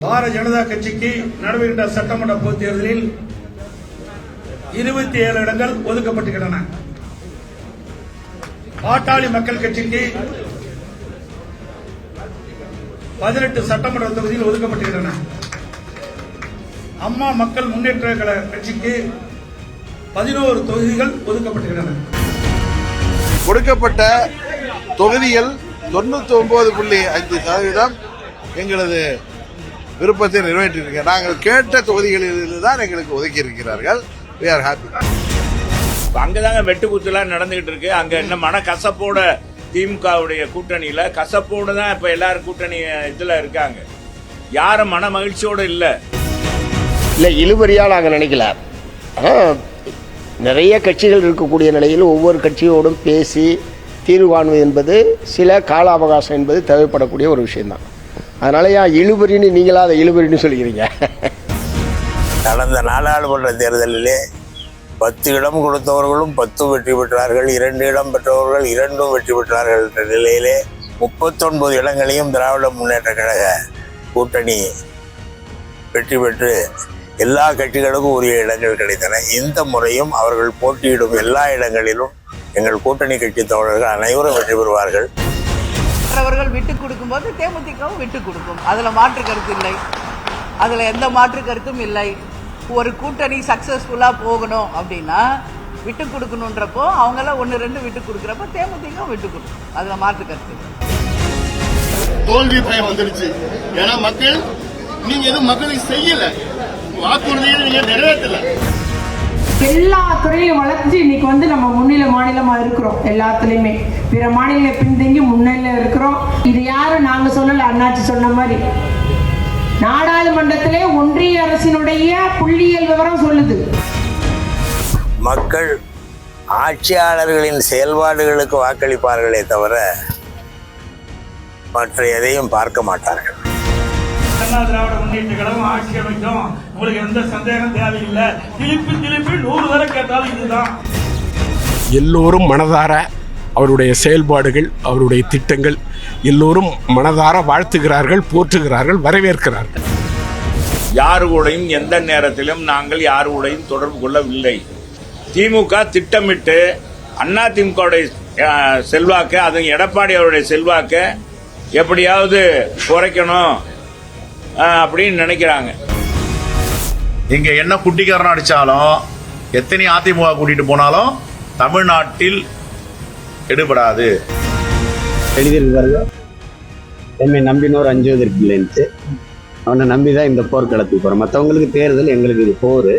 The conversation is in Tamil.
பாரதிய ஜனதா கட்சிக்கு நடைபெறுகின்ற சட்டமன்ற பொதுத் தேர்தலில் 27 இடங்கள் ஒதுக்கப்பட்டுள்ளன. பாட்டாளி மக்கள் கட்சிக்கு 18 சட்டமன்ற தொகுதியில் ஒதுக்கப்பட்டுள்ளன. அம்மா மக்கள் முன்னேற்ற கழக கட்சிக்கு 11 தொகுதிகள் ஒதுக்கப்பட்டுள்ளன. கொடுக்கப்பட்ட தொகுதிகள் 99.5% எங்களது விருப்பத்தை நிறைவேற்றியிருக்க. நாங்கள் கேட்ட தொகுதிகளில் தான் எங்களுக்கு ஒதுக்கி இருக்கிறார்கள். We are happy. அங்கதாங்க வெட்டுக்குத்துலாம் நடந்துகிட்டு இருக்கு. அங்க என்ன மன கசப்போட திமுகவுடைய கூட்டணியில கசப்போட தான் இப்ப எல்லாரும் கூட்டணி இதுல இருக்காங்க. யாரும் மன மகிழ்ச்சியோட இல்ல இழுபறியா நாங்கள் நினைக்கல. நிறைய கட்சிகள் இருக்கக்கூடிய நிலையில் ஒவ்வொரு கட்சியோடும் பேசி தீர்வு காணுவது என்பது சில கால அவகாசம் என்பது தேவைப்படக்கூடிய ஒரு விஷயம்தான். அதனால ஏன் இழுபறின்னு நீங்களா அதை இழுபறின்னு சொல்லிக்கிறீங்க? கடந்த நாடாளுமன்ற தேர்தலிலே 10 இடம் கொடுத்தவர்களும் 10 வெற்றி பெற்றார்கள், 2 இடம் பெற்றவர்கள் 2 வெற்றி பெற்றார்கள் என்ற நிலையிலே 39 இடங்களையும் திராவிட முன்னேற்ற கழக கூட்டணி வெற்றி பெற்று எல்லா கட்சிகளுக்கும் உரிய இடங்கள் கிடைத்தன. இந்த முறையும் அவர்கள் போட்டியிடும் எல்லா இடங்களிலும் எங்கள் கூட்டணி கட்சி தோழர்கள் அனைவரும் வெற்றி பெறுவார்கள். மற்றவர்கள் விட்டு கொடுக்கும்போது தேமுதிகவும் விட்டு கொடுக்கும். அதில் மாற்று கருத்து இல்லை, அதில் எந்த மாற்று கருத்தும் இல்லை. ஒரு கூட்டணி சக்ஸஸ்ஃபுல்லாக போகணும் அப்படின்னா விட்டு கொடுக்கணுன்றப்போ அவங்களாம் 1-2 விட்டு கொடுக்குறப்போ தேமுதிகவும் விட்டு கொடுக்கும். அதில் மாற்று கருத்து இல்லை. தோல்வி பயம் வந்துருச்சு. ஏன்னா நீங்க எதுவும் மக்களுக்கு செய்யல, வாக்குறுதியை நீங்க நிறைவேற்றல. எல்லா துறையிலும் வளர்ச்சி இன்னைக்கு நம்ம முன்னிலை மாநிலமா இருக்கிறோம். எல்லாத்துலயுமே பிற மாநில பின்தங்கி முன்னிலை இருக்கிறோம். இது யாரும் நாங்க சொல்லல, அண்ணாச்சி சொன்ன மாதிரி நாடாளுமன்றத்திலே ஒன்றிய அரசினுடைய புள்ளியியல் விவரம் சொல்லுது. மக்கள் ஆட்சியாளர்களின் செயல்பாடுகளுக்கு வாக்களிப்பார்களே தவிர மற்ற எதையும் பார்க்க மாட்டார்கள். திராவிட முன்னேற்ற கழகம் ஆட்சி அமைக்கும், உங்களுக்கு எந்த சந்தேகம் தேவையில்லை. திருப்பி 100 தடவை கேட்டாலும் இதுதான். எல்லோரும் மனதார அவருடைய செயல்பாடுகள், அவருடைய திட்டங்கள் எல்லோரும் மனதார வாழ்த்துகிறார்கள், போற்றுகிறார்கள், வரவேற்கிறார்கள். யாரு கூடயும் எந்த நேரத்திலும் நாங்கள் யாரு கூடயும் தொடர்பு கொள்ளவில்லை. திமுக திட்டமிட்டு அண்ணா திமுகவுடைய செல்வாக்க, அது எடப்பாடி அவருடைய செல்வாக்க எப்படியாவது குறைக்கணும் அப்படின்னு நினைக்கிறாங்க. இங்க என்ன குட்டிக்காரன் அடிச்சாலும் எத்தனை அதிமுக கூட்டிட்டு போனாலும் தமிழ்நாட்டில் எடுபடாது. எழுதியிருக்கார்கள், என்னை நம்பினோர் அஞ்சுவதற்கு இல்லைன்ட்டு. அவனை நம்பிதான் இந்த போர்க்களத்துக்கு போறோம். மற்றவங்களுக்கு தேர்தல், எங்களுக்கு இது போர்.